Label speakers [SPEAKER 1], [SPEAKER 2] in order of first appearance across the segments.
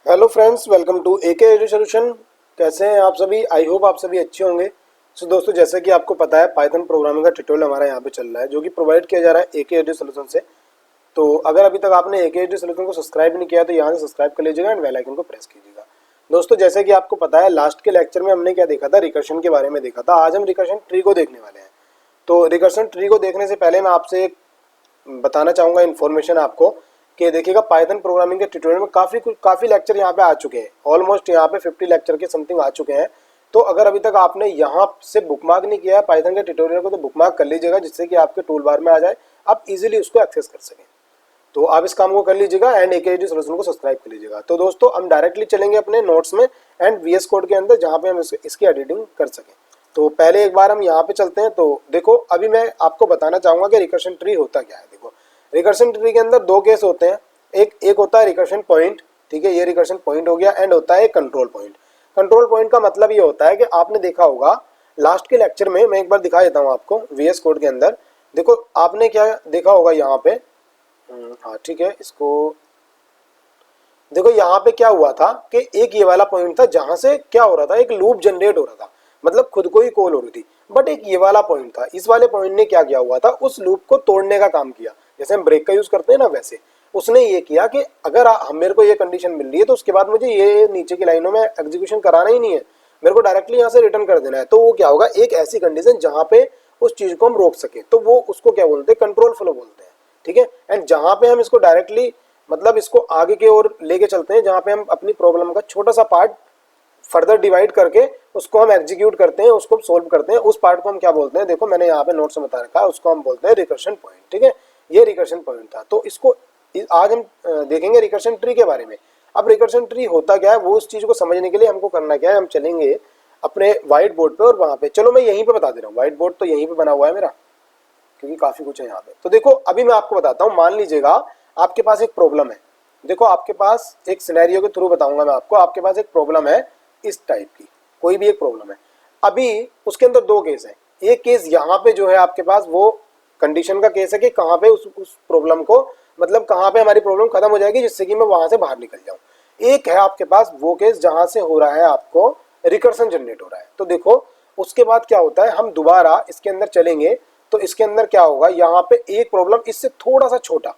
[SPEAKER 1] Hello friends, welcome to AK edu solution. कैसे हैं आप सभी? आई होप आप सभी अच्छे होंगे। सो दोस्तों, जैसे कि आपको पता है, पाइथन प्रोग्रामिंग का ट्यूटोरियल हमारा यहाँ पे चल रहा है, जो कि प्रोवाइड किया जा रहा है एके एडु सॉल्यूशन से। तो अगर अभी तक आपने एके एडु सॉल्यूशन को सब्सक्राइब नहीं किया तो यहाँ से सब्सक्राइब कर लीजिएगा एंड बेल आइकन को प्रेस कीजिएगा। दोस्तों, जैसे कि आपको पता है, लास्ट के लेक्चर में हमने क्या देखा था, रिकर्शन के बारे में देखा था। आज हम रिकर्शन ट्री को देखने वाले हैं। तो रिकर्शन ट्री को देखने से पहले मैं आपसे एक बताना चाहूँगा इन्फॉर्मेशन आपको कि देखिएगा, पाइथन प्रोग्रामिंग के ट्यूटोरियल में काफ़ी लेक्चर यहाँ पे आ चुके हैं। ऑलमोस्ट यहाँ पे 50 लेक्चर के समथिंग आ चुके हैं। तो अगर अभी तक आपने यहाँ से बुकमार्क नहीं किया है पाइथन के ट्यूटोरियल को, तो बुकमार्क कर लीजिएगा, जिससे कि आपके टूल बार में आ जाए, आप इजीली उसको एक्सेस कर सकें। तो आप इस काम को कर लीजिएगा एंड एके एडु सॉल्यूशन को सब्सक्राइब कर लीजिएगा। तो दोस्तों, हम डायरेक्टली चलेंगे अपने नोट्स में एंड वीएस कोड के अंदर, जहाँ पे हम इसकी एडिटिंग कर सकें। तो पहले एक बार हम यहाँ पे चलते हैं। तो देखो, अभी मैं आपको बताना चाहूँगा कि रिकर्शन ट्री होता क्या है। देखो, रिकर्शन ट्री के अंदर दो केस होते हैं। एक होता है रिकर्शन पॉइंट, ठीक है, ये रिकर्शन पॉइंट हो गया, एंड होता है कंट्रोल पॉइंट। कंट्रोल पॉइंट का मतलब ये होता है कि आपने देखा होगा लास्ट के लेक्चर में, मैं एक बार दिखा देता हूँ आपको वीएस कोड के अंदर। देखो, आपने क्या देखा होगा यहाँ पे, हाँ ठीक है, इसको देखो, यहाँ पे क्या हुआ था कि एक ये वाला पॉइंट था जहां से क्या हो रहा था, एक लूप जनरेट हो रहा था, मतलब खुद को ही कॉल हो रही थी। बट एक ये वाला पॉइंट था, इस वाले पॉइंट ने क्या किया हुआ था, उस लूप को तोड़ने का काम किया। जैसे हम ब्रेक का यूज करते हैं ना, वैसे उसने ये किया कि अगर मेरे को ये कंडीशन मिल रही है तो उसके बाद मुझे ये नीचे की लाइनों में एग्जीक्यूशन कराना ही नहीं है, मेरे को डायरेक्टली यहाँ से रिटर्न कर देना है। तो वो क्या होगा, एक ऐसी कंडीशन जहां पे उस चीज को हम रोक सके, तो वो उसको क्या बोलते हैं, कंट्रोल फ्लो बोलते हैं। ठीक है, एंड जहां पे हम इसको डायरेक्टली, मतलब इसको आगे की ओर लेके चलते हैं, जहां पे हम अपनी प्रॉब्लम का छोटा सा पार्ट फर्दर डिवाइड करके उसको हम एग्जीक्यूट करते हैं, उसको सोल्व करते हैं, उस पार्ट को हम क्या बोलते हैं, देखो मैंने यहाँ पे नोट्स में बता रखा है, उसको हम बोलते हैं रिकर्शन पॉइंट। ठीक है, ये रिकर्शन पॉइंट था। तो इसको आज हम देखेंगे रिकर्शन ट्री के बारे में। अब रिकर्शन ट्री होता क्या है, वो उस चीज को समझने के लिए हमको करना क्या है, हम चलेंगे अपने व्हाइट बोर्ड पे और वहां पे, चलो मैं यहीं पे बता दे रहा हूँ, व्हाइट बोर्ड तो यहीं पे बना हुआ है मेरा, क्योंकि काफी कुछ है यहाँ पे। तो देखो, अभी मैं आपको बताता हूँ। मान लीजिएगा आपके पास एक प्रॉब्लम है। देखो, आपके पास एक सिनेरियो के थ्रू बताऊंगा मैं आपको। आपके पास एक प्रॉब्लम है इस टाइप की, कोई भी एक प्रॉब्लम है। अभी उसके अंदर दो केस है। एक केस यहाँ पे जो है आपके पास, वो कंडीशन का केस है कि कहाँ पे उस प्रॉब्लम को, मतलब कहाँ पे हमारी प्रॉब्लम खत्म हो जाएगी जिससे कि मैं वहां से बाहर निकल जाऊं। एक है आपके पास वो केस जहां से हो रहा है आपको रिकर्सन जनरेट हो रहा है। तो देखो, उसके बाद क्या होता है, हम दोबारा इसके अंदर चलेंगे तो इसके अंदर क्या होगा, यहाँ पे एक प्रॉब्लम इससे थोड़ा सा छोटा,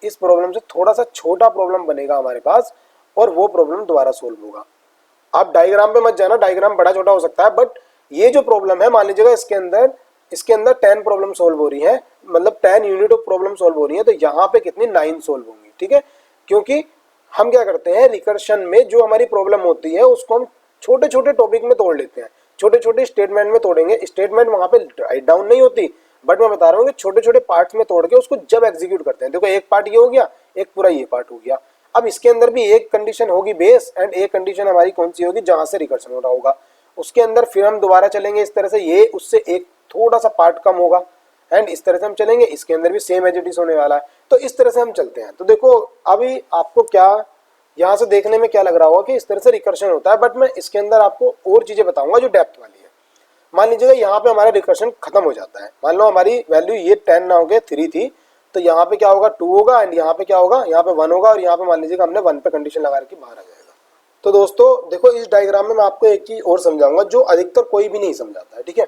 [SPEAKER 1] इस प्रॉब्लम से थोड़ा सा छोटा प्रॉब्लम बनेगा हमारे पास, और वो प्रॉब्लम दोबारा सोल्व होगा। आप डायग्राम पे मत जाना, डायग्राम बड़ा छोटा हो सकता है, बट ये जो प्रॉब्लम है, मान लीजिएगा इसके अंदर 10 प्रॉब्लम सोल्व हो रही है, मतलब 10 यूनिट ऑफ प्रॉब्लम सोल्व हो रही है, तो यहाँ पे कितनी 9 सोल्व होंगी। ठीक है, क्योंकि हम क्या करते हैं, रिकर्शन में जो हमारी प्रॉब्लम होती है उसको हम छोटे छोटे टॉपिक में तोड़ लेते हैं, छोटे छोटे स्टेटमेंट में तोड़ेंगे। स्टेटमेंट वहां पे राइट डाउन नहीं होती, बट मैं बता रहा हूँ कि छोटे छोटे पार्ट्स में तोड़ के उसको जब एग्जीक्यूट करते हैं, देखो एक पार्ट ये हो गया, एक पूरा ये पार्ट हो गया। अब इसके अंदर भी एक कंडीशन होगी बेस, एंड एक कंडीशन हमारी कौन सी होगी, जहां से रिकर्शन हो रहा होगा। उसके अंदर फिर हम दोबारा चलेंगे इस तरह से, ये उससे एक थोड़ा सा पार्ट कम होगा, एंड इस तरह से हम चलेंगे, इसके अंदर भी सेम एज इट इज होने वाला है। तो इस तरह से हम चलते हैं। तो देखो, अभी आपको क्या यहाँ से देखने में क्या लग रहा होगा कि इस तरह से रिकर्शन होता है, बट मैं इसके अंदर आपको और चीजें बताऊंगा जो डेप्थ वाली है। मान लीजिएगा यहाँ पे हमारा रिकर्शन खत्म हो जाता है, मान लो हमारी वैल्यू ये 10 ना हो गया 3 थी, तो यहाँ पे क्या होगा, 2 होगा, एंड यहाँ पे क्या होगा, यहाँ पे 1 होगा, और यहाँ पे मान लीजिएगा हमने 1 पे कंडीशन लगा रखी, बाहर आ जाएगा। तो दोस्तों देखो, इस डायग्राम में मैं आपको एक चीज और समझाऊंगा जो अधिकतर कोई भी नहीं समझाता है। ठीक है,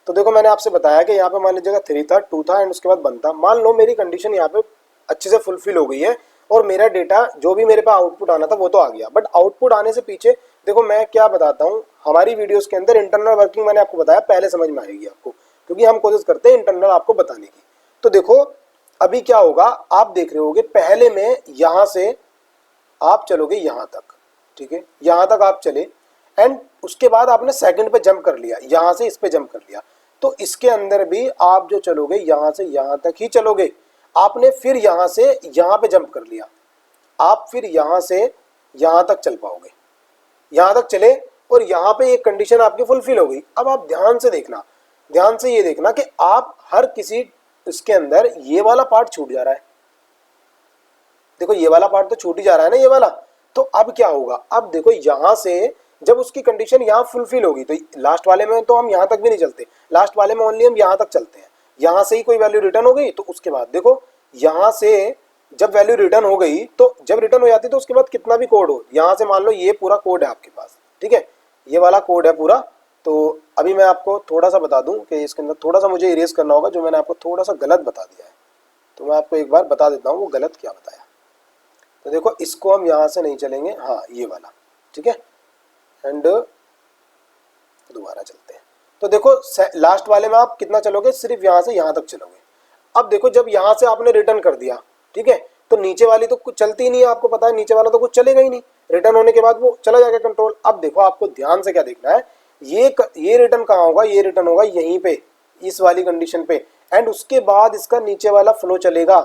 [SPEAKER 1] तो देखो, मैंने आपसे बताया कि यहाँ पे मान लीजिएगा 3 था, 2 था, एंड उसके बाद 1 था। मान लो मेरी कंडीशन यहाँ पे अच्छे से फुलफिल हो गई है, और मेरा डेटा जो भी मेरे पास आउटपुट आना था वो तो आ गया, बट आउटपुट आने से पीछे देखो मैं क्या बताता हूँ, हमारी वीडियोस के अंदर इंटरनल वर्किंग मैंने आपको बताया, पहले समझ में आएगी आपको, क्योंकि हम कोशिश करते हैं इंटरनल आपको बताने की। तो देखो, अभी क्या होगा, आप देख रहे होगे, पहले में यहां से आप चलोगे यहां तक, ठीक है, यहां तक आप चले, एंड उसके बाद आपने सेकंड पे जंप कर लिया, यहां से इस पे जंप कर लिया। तो इसके अंदर भी आप जो चलोगे यहां से यहां तक ही चलोगे। आपने फिर यहां से यहां पे जंप कर लिया, आप फिर यहां से यहां तक चल पाओगे, यहां तक चले, और यहां पे एक कंडीशन आपकी फुलफिल हो गई। अब आप ध्यान से देखना, ध्यान से ये देखना कि आप हर किसी इसके अंदर ये वाला पार्ट छूट जा रहा है। देखो, ये वाला पार्ट तो छूट ही जा रहा है ना, ये वाला। तो अब क्या होगा, अब देखो यहां से जब उसकी कंडीशन यहां फुलफिल होगी, तो लास्ट वाले में तो हम यहां तक भी नहीं चलते, लास्ट वाले में ओनली हम यहां तक चलते हैं। यहां से ही कोई वैल्यू रिटर्न हो गई, तो उसके बाद देखो, यहां से जब वैल्यू रिटर्न हो गई, तो जब रिटर्न हो जाती है तो उसके बाद कितना भी कोड हो, यहाँ से मान लो ये पूरा कोड है आपके पास, ठीक है, ये वाला कोड है पूरा। तो अभी मैं आपको थोड़ा सा बता दूं कि इसके अंदर थोड़ा सा मुझे इरेज करना होगा, जो मैंने आपको थोड़ा सा गलत बता दिया है, तो मैं आपको एक बार बता देता हूँ वो गलत क्या बताया। तो देखो इसको हम यहाँ से नहीं चलेंगे, हाँ ये वाला, ठीक है, एंड दोबारा चलते हैं। तो देखो लास्ट वाले में आप कितना चलोगे, सिर्फ यहाँ से यहाँ तक चलोगे। अब देखो जब यहाँ से आपने रिटर्न कर दिया, ठीक है, तो नीचे वाली तो कुछ चलती ही नहीं है, आपको पता है नीचे वाला तो कुछ चलेगा ही नहीं, रिटर्न होने के बाद वो चला जाएगा कंट्रोल। अब देखो आपको ध्यान से क्या देखना है, ये रिटर्न कहाँ होगा, ये रिटर्न होगा यहीं पे, इस वाली कंडीशन पे, एंड उसके बाद इसका नीचे वाला फ्लो चलेगा,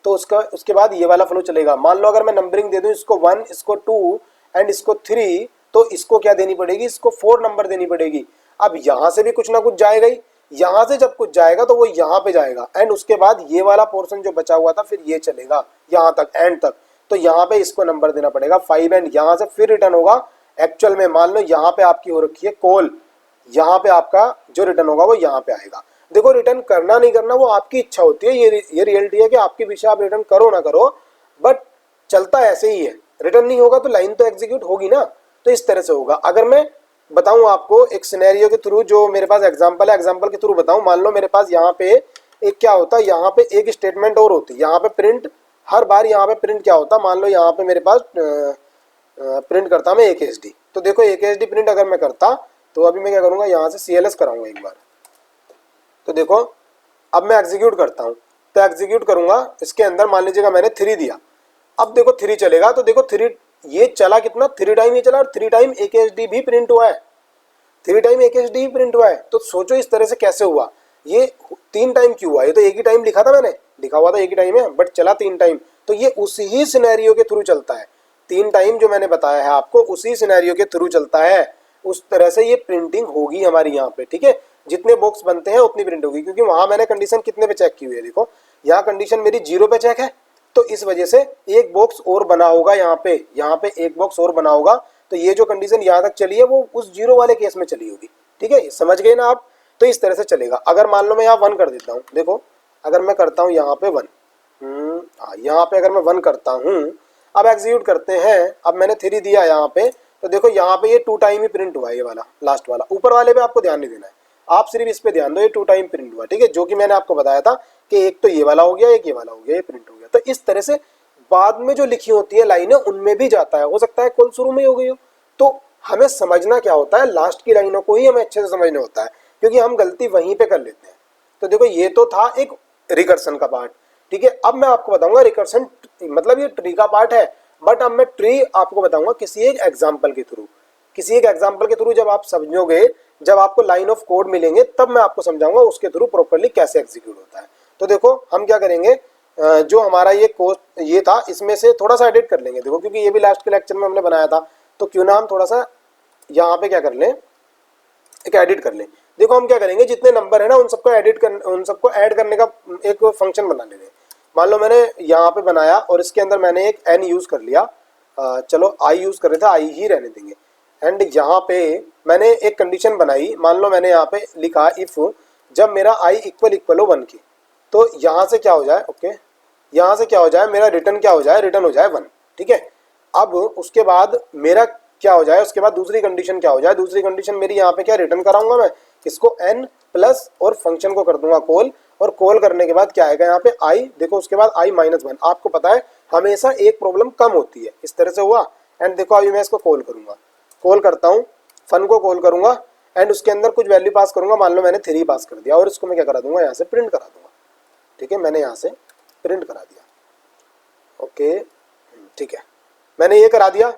[SPEAKER 1] तो उसके बाद ये वाला फ्लो चलेगा। मान लो अगर मैं नंबरिंग दे दूं, इसको 1, इसको 2 एंड इसको 3, तो इसको क्या देनी पड़ेगी, इसको 4 नंबर देनी पड़ेगी। अब यहाँ से भी कुछ ना कुछ जाएगा ही, यहाँ से जब कुछ जाएगा तो वो यहाँ पे जाएगा, एंड उसके बाद ये वाला पोर्शन जो बचा हुआ था फिर ये चलेगा यहाँ तक, एंड तक, तो यहाँ पे इसको नंबर देना पड़ेगा 5, एंड यहाँ से फिर रिटर्न होगा। एक्चुअल में मान लो यहाँ पे आपकी हो रखी है कॉल, यहाँ पे आपका जो रिटर्न होगा वो यहाँ पे आएगा। देखो रिटर्न करना नहीं करना वो आपकी इच्छा होती है, ये रियलिटी है कि आपके विषय आप रिटर्न करो ना करो, बट चलता ऐसे ही है। रिटर्न नहीं होगा तो लाइन तो एग्जीक्यूट होगी ना, तो इस तरह से होगा। अगर मैं बताऊं आपको एक सिनेरियो के थ्रू, जो मेरे पास एग्जांपल है, एग्जांपल के थ्रू बताऊं, मान लो मेरे पास यहाँ पे एक क्या होता है, यहाँ पे एक स्टेटमेंट और होती है, यहाँ पे प्रिंट, हर बार यहाँ पे प्रिंट क्या होता है, मान लो यहाँ पे मेरे पास प्रिंट करता मैं AKSD, तो देखो AKSD प्रिंट अगर मैं करता, तो अभी मैं क्या करूँगा, यहाँ से CLS कराऊंगा एक बार। तो देखो अब मैं एग्जीक्यूट करता हूँ, तो एग्जीक्यूट करूंगा, इसके अंदर मान लीजिएगा मैंने 3 दिया, अब देखो 3 चलेगा, तो देखो 3 ये चला कितना, 3 टाइम ये चला, और 3 टाइम AKSD भी प्रिंट हुआ है, 3 टाइम AKSD भी प्रिंट हुआ है। तो सोचो इस तरह से कैसे हुआ, ये 3 टाइम क्यों हुआ, ये तो एक ही टाइम लिखा था मैंने, लिखा हुआ था एक ही टाइम है, बट चला 3 टाइम, तो ये उसी ही सिनेरियो के थ्रू चलता है। 3 टाइम जो मैंने बताया है आपको उसी सिनेरियो के थ्रू चलता है, उस तरह से ये प्रिंटिंग होगी हमारी यहाँ पे, ठीक है, जितने बॉक्स बनते हैं उतनी प्रिंट होगी, क्योंकि वहां मैंने कंडीशन कितने पे चेक की हुई है, देखो यहाँ कंडीशन मेरी 0 पे चेक है, तो इस वजह से एक बॉक्स और बना होगा यहाँ पे एक बॉक्स और बना होगा, तो ये जो कंडीशन यहाँ तक चली है वो उस 0 वाले केस में चली होगी, ठीक है, समझ गए ना आप। तो इस तरह से चलेगा। अगर मान लो मैं यहाँ 1 कर देता हूँ, देखो अगर मैं करता हूँ यहाँ पे 1, यहाँ पे अगर मैं 1 करता हूँ, अब एग्जीक्यूट करते हैं, अब मैंने 3 दिया यहाँ पे, तो देखो यहाँ पे ये 2 टाइम ही प्रिंट हुआ है, ये वाला लास्ट वाला, ऊपर वाले पे आपको ध्यान नहीं देना है, आप सिर्फ इस पे ध्यान दो, ये 2 टाइम प्रिंट हुआ, ठीक है, जो कि मैंने आपको बताया था कि एक तो ये वाला हो गया, एक ये वाला हो गया, ये प्रिंट हो गया। तो इस तरह से बाद में जो लिखी होती है लाइनें उनमें भी जाता है, हो सकता है कॉल शुरू में हो गई हो। तो हमें समझना क्या होता है, लास्ट की लाइनों को ही हमें अच्छे से समझना होता है, क्योंकि हम गलती वहीं पे कर लेते हैं। तो देखो ये तो था एक रिकर्सन का पार्ट, ठीक है। अब मैं आपको बताऊंगा रिकर्सन मतलब ये ट्री का पार्ट है, बट अब मैं ट्री आपको बताऊंगा किसी एक एग्जाम्पल के थ्रू, जब आप समझोगे, जब आपको लाइन ऑफ कोड मिलेंगे तब मैं आपको समझाऊंगा उसके थ्रू प्रॉपर्ली कैसे एग्जीक्यूट होता है। तो देखो हम क्या करेंगे, जो हमारा ये कोड ये था इसमें से थोड़ा सा एडिट कर लेंगे, देखो क्योंकि ये भी लास्ट के लेक्चर में हमने बनाया था, तो क्यों ना हम थोड़ा सा यहाँ पे क्या कर लें, एक एडिट कर लें। देखो हम क्या करेंगे, जितने नंबर है ना उन सबको ऐड करने का एक फंक्शन बना लेंगे। मान लो मैंने यहाँ पे बनाया और इसके अंदर मैंने एक n यूज कर लिया, चलो i यूज कर रहे थे, i ही रहने देंगे। एंड यहाँ पे मैंने एक कंडीशन बनाई, मान लो मैंने यहाँ पे लिखा इफ जब मेरा i इक्वल हो 1 की, तो यहाँ से क्या हो जाए, ओके, यहाँ से क्या हो जाए, मेरा रिटर्न क्या हो जाए, रिटर्न हो जाए 1, ठीक है। अब उसके बाद मेरा क्या हो जाए, उसके बाद दूसरी कंडीशन क्या हो जाए, दूसरी कंडीशन मेरी यहाँ पे क्या रिटर्न कराऊंगा मैं इसको n प्लस और फंक्शन को कर दूंगा कॉल, और कॉल करने के बाद क्या आएगा यहाँ पे i, देखो उसके बाद i -1। आपको पता है हमेशा एक प्रॉब्लम कम होती है, इस तरह से हुआ। एंड देखो अभी मैं इसको कॉल करूंगा, कॉल करता हूँ, फन को कॉल करूंगा एंड उसके अंदर कुछ वैल्यू पास करूंगा, मान लो मैंने 3 पास कर दिया, और इसको मैं क्या करा दूंगा, यहाँ से प्रिंट करा दूंगा, ठीक है, मैंने यहाँ से प्रिंट करा दिया, ओके, ठीक है, मैंने ये करा दिया।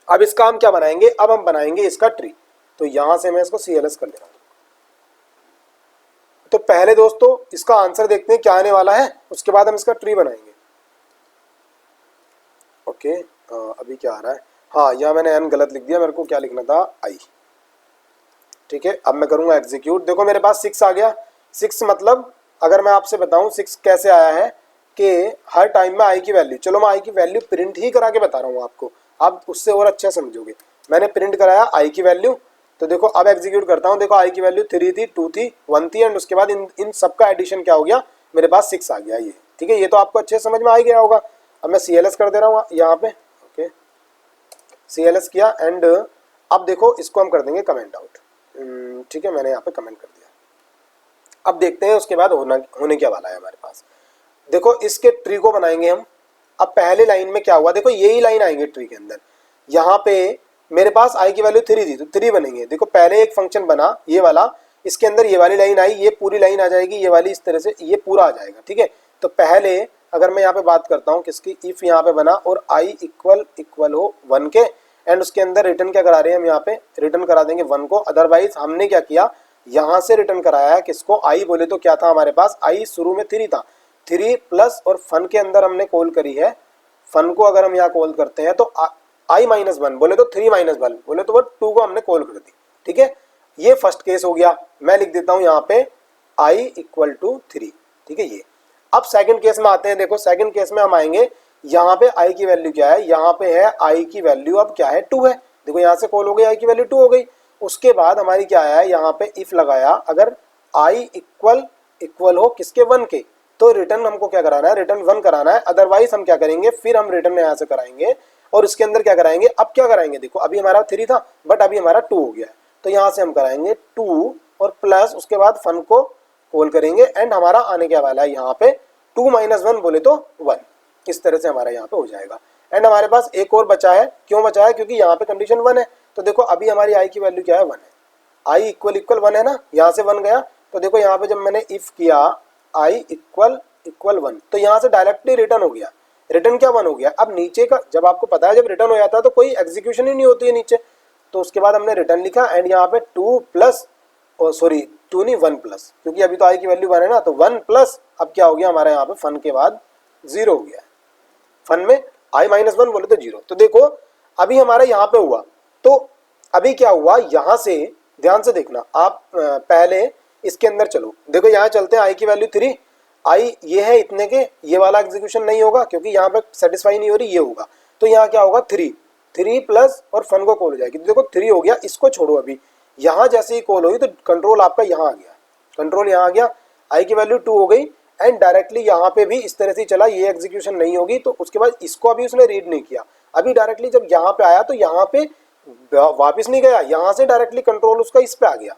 [SPEAKER 1] अब इसका हम क्या बनाएंगे, अब हम बनाएंगे इसका ट्री, तो यहां से मैं इसको CLS कर ले रहा हूं। तो पहले दोस्तों इसका आंसर देखते हैं क्या आने वाला है, उसके बाद हम इसका ट्री बनाएंगे। ओके, अभी क्या आ रहा है, हाँ यहाँ मैंने n गलत लिख दिया, मेरे को क्या लिखना था i, ठीक है। अब मैं करूंगा एग्जीक्यूट, देखो मेरे पास 6 आ गया। 6 मतलब अगर मैं आपसे बताऊं 6 कैसे आया है कि हर टाइम में i की वैल्यू, चलो मैं i की वैल्यू प्रिंट ही करा के बता रहा हूँ आपको, आप उससे और अच्छा समझोगे। मैंने प्रिंट कराया i की वैल्यू, तो देखो अब एग्जीक्यूट करता हूँ, देखो i की वैल्यू 3 थी, 2 थी, 1 थी, एंड उसके बाद इन सबका एडिशन क्या हो गया, मेरे पास 6 आ गया। ये ठीक है, ये तो आपको अच्छे से समझ में आ ही गया होगा। अब मैं CLS कर दे रहा हूँ यहाँ पे, ओके CLS किया एंड अब देखो इसको हम कर देंगे कमेंट आउट। ठीक है, मैंने यहाँ पे कमेंट कर दिया। अब देखते हैं उसके बाद होने क्या वाला है हमारे पास। देखो इसके ट्री को बनाएंगे हम। अब पहले लाइन में क्या हुआ, देखो यही लाइन आएंगे ट्री के अंदर। यहाँ पे मेरे पास i की वैल्यू 3 थी तो 3 बनेंगे। देखो पहले एक फंक्शन बना ये वाला, इसके अंदर ये वाली लाइन आई, ये पूरी लाइन आ जाएगी, ये वाली इस तरह से ये पूरा आ जाएगा। ठीक है, तो पहले अगर मैं यहाँ पे बात करता हूँ किसकी, इफ यहाँ पे बना और i इक्वल हो 1 के एंड उसके अंदर रिटर्न क्या करा रहे हैं हम, यहाँ पे रिटर्न करा देंगे 1 को। अदरवाइज हमने क्या किया, यहाँ से रिटर्न कराया है किसको, i बोले तो क्या था हमारे पास, i शुरू में 3 था, 3 प्लस और फन के अंदर हमने कॉल करी है, फन को अगर हम यहाँ कॉल करते हैं तो i-1 बोले तो 3-1 बोले तो वो 2 को हमने कॉल कर दी। ठीक है, ये फर्स्ट केस हो गया। मैं लिख देता हूँ यहाँ पे i इक्वल टू 3। ठीक है, ये अब सेकंड केस में आते हैं। देखो सेकंड केस में हम आएंगे, यहाँ पे i की वैल्यू क्या है, यहाँ पे है i की वैल्यू अब क्या है 2 है। देखो यहाँ से कॉल हो गई, i की वैल्यू 2 हो गई। उसके बाद हमारी क्या आया है, यहाँ पे इफ लगाया, अगर i इक्वल हो किसके 1 के, तो रिटर्न हमको क्या कराना है, रिटर्न 1 कराना है। अदरवाइज हम क्या करेंगे, फिर हम रिटर्न यहाँ से कराएंगे और इसके अंदर क्या कराएंगे, अब क्या कराएंगे, देखो अभी हमारा 3 था बट अभी हमारा 2 हो गया है, तो यहाँ से हम कराएंगे 2 और प्लस उसके बाद फन को कॉल करेंगे एंड हमारा आने क्या वाला है यहाँ पे 2-1 बोले तो 1। इस तरह से हमारा यहाँ पे हो जाएगा। एंड हमारे पास एक और बचा है, क्यों बचा है, क्योंकि यहाँ पे कंडीशन 1 है। तो देखो अभी हमारी i की वैल्यू क्या है, 1 है, i इक्वल 1 है ना, यहाँ से 1 गया। तो देखो यहाँ पे जब मैंने इफ किया i इक्वल 1 तो यहाँ से डायरेक्टली रिटर्न हो गया, रिटर्न क्या 1 हो गया। अब नीचे का जब आपको पता है जब रिटर्न हो जाता है तो कोई एग्जीक्यूशन ही नहीं होती है नीचे, तो उसके बाद हमने रिटर्न लिखा एंड यहाँ पे 2 प्लस, सॉरी 2 नहीं 1 प्लस, क्योंकि अभी तो i की वैल्यू 1 है ना, तो 1 प्लस अब क्या हो गया हमारे यहाँ पे फन के बाद 0 हो गया। फन में i-1 बोले तो 0। तो देखो अभी हमारा यहाँ पे हुआ, तो अभी क्या हुआ, यहाँ से ध्यान से देखना आप, पहले इसके अंदर चलो, देखो यहाँ चलते हैं, i की वैल्यू 3, i ये है इतने के, ये वाला एग्जीक्यूशन नहीं होगा क्योंकि यहाँ पे सेटिस्फाई नहीं हो रही, ये होगा। तो यहाँ क्या होगा 3 प्लस और फन को कॉल हो जाएगी। तो देखो 3 हो गया, इसको छोड़ो, अभी यहाँ जैसे ही कॉल हुई तो कंट्रोल आपका यहाँ आ गया, कंट्रोल यहाँ आ गया, i की वैल्यू 2 हो गई एंड डायरेक्टली यहाँ पे भी इस तरह से चला, ये एग्जीक्यूशन नहीं होगी। तो उसके बाद इसको अभी उसने रीड नहीं किया, अभी डायरेक्टली जब यहाँ पे आया तो यहाँ पे वापस नहीं गया, यहाँ से डायरेक्टली कंट्रोल उसका इस पे आ गया।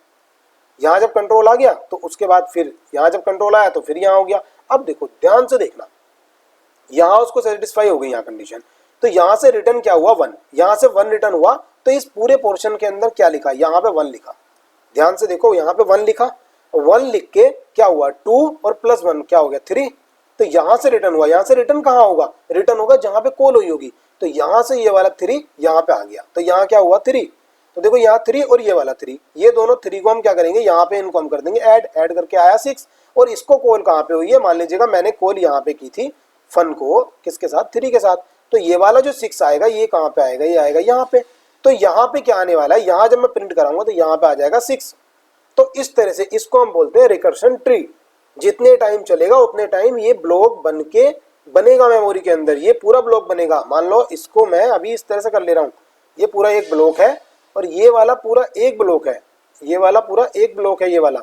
[SPEAKER 1] यहाँ जब कंट्रोल आ गया तो उसके बाद फिर यहाँ जब कंट्रोल आया तो फिर यहाँ हो गया। अब देखो ध्यान से देखना, यहाँ उसको सेटिस्फाई हो गई यहाँ कंडीशन, तो यहाँ से रिटर्न क्या हुआ 1, यहाँ से 1 रिटर्न हुआ। तो इस पूरे पोर्शन के अंदर क्या लिखा, यहाँ पे 1 लिखा, ध्यान से देखो यहाँ पे 1 लिखा, 1 लिख के क्या हुआ 2 और प्लस 1 क्या हो गया 3। तो यहाँ से रिटर्न हुआ, यहाँ से रिटर्न कहाँ होगा, रिटर्न होगा जहाँ पे कॉल हुई होगी। तो यहाँ से ये वाला 3 यहाँ पे आ गया, तो यहाँ क्या हुआ 3। तो देखो यहाँ 3 और ये वाला 3, ये दोनों 3 को हम क्या करेंगे, यहाँ पे इनको हम कर देंगे ऐड करके आया 6। और इसको कॉल कहाँ पे हुई है, मान लीजिएगा मैंने कॉल यहाँ पे की थी फन को किसके साथ, 3 के साथ। तो ये वाला जो 6 आएगा ये कहाँ पे आएगा, ये आएगा यहाँ पे। तो यहाँ पे क्या आने वाला है, यहाँ जब मैं प्रिंट कराऊंगा तो यहाँ पे आ जाएगा 6। तो इस तरह से इसको हम बोलते हैं रिकर्शन ट्री। जितने टाइम चलेगा उतने टाइम ये ब्लॉक बन के बनेगा मेमोरी के अंदर, ये पूरा ब्लॉक बनेगा। मान लो इसको मैं अभी इस तरह से कर ले रहा हूँ, ये पूरा एक ब्लॉक है और ये वाला पूरा एक ब्लॉक है, ये वाला पूरा एक ब्लॉक है, ये वाला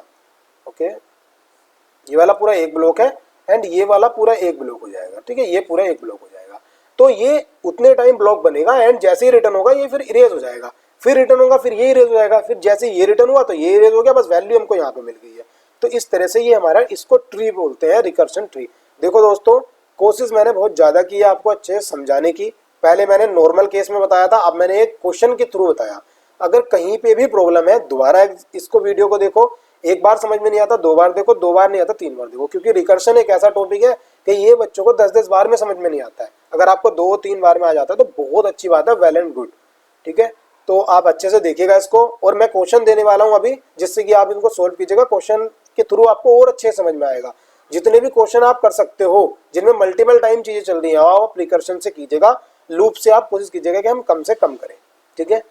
[SPEAKER 1] ओके, ये वाला पूरा एक ब्लॉक है एंड ये वाला पूरा एक ब्लॉक हो जाएगा। ठीक है, ये पूरा एक ब्लॉक हो जाएगा। तो ये उतने टाइम ब्लॉक बनेगा एंड जैसे ही रिटर्न होगा ये फिर इरेज हो जाएगा, फिर रिटर्न होगा फिर ये इरेज हो जाएगा, फिर जैसे ये रिटर्न हुआ तो ये इरेज हो गया, बस वैल्यू हमको यहाँ पे मिल गई है। तो इस तरह से ये हमारा, इसको ट्री बोलते हैं, रिकर्शन ट्री। देखो दोस्तों कोशिश मैंने बहुत ज़्यादा की है आपको अच्छे से समझाने की। पहले मैंने नॉर्मल केस में बताया था, अब मैंने एक क्वेश्चन के थ्रू बताया। अगर कहीं पे भी प्रॉब्लम है दोबारा इसको वीडियो को देखो, एक बार समझ में नहीं आता 2 बार देखो, 2 बार नहीं आता 3 बार देखो, क्योंकि रिकर्शन एक ऐसा टॉपिक है कि ये बच्चों को 10-10 बार में समझ में नहीं आता है। अगर आपको 2-3 बार में आ जाता है तो बहुत अच्छी बात है, वेल एंड गुड। ठीक है, तो आप अच्छे से देखिएगा इसको, और मैं क्वेश्चन देने वाला हूँ अभी, जिससे कि आप इनको सोल्व कीजिएगा। क्वेश्चन के थ्रू आपको और अच्छे से समझ में आएगा। जितने भी क्वेश्चन आप कर सकते हो जिनमें मल्टीपल टाइम चीजें चल रही हैं, आप रिकर्शन से कीजिएगा, लूप से आप कोशिश कीजिएगा कि हम कम से कम करें। ठीक है,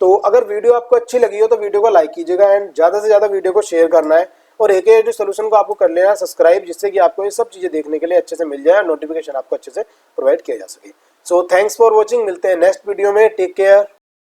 [SPEAKER 1] तो अगर वीडियो आपको अच्छी लगी हो तो वीडियो को लाइक कीजिएगा एंड ज़्यादा से ज़्यादा वीडियो को शेयर करना है, और एक जो सोल्यूशन को आपको कर लेना है सब्सक्राइब, जिससे कि आपको ये सब चीज़ें देखने के लिए अच्छे से मिल जाए और नोटिफिकेशन आपको अच्छे से प्रोवाइड किया जा सके। सो थैंक्स फॉर वॉचिंग, मिलते हैं नेक्स्ट वीडियो में, टेक केयर।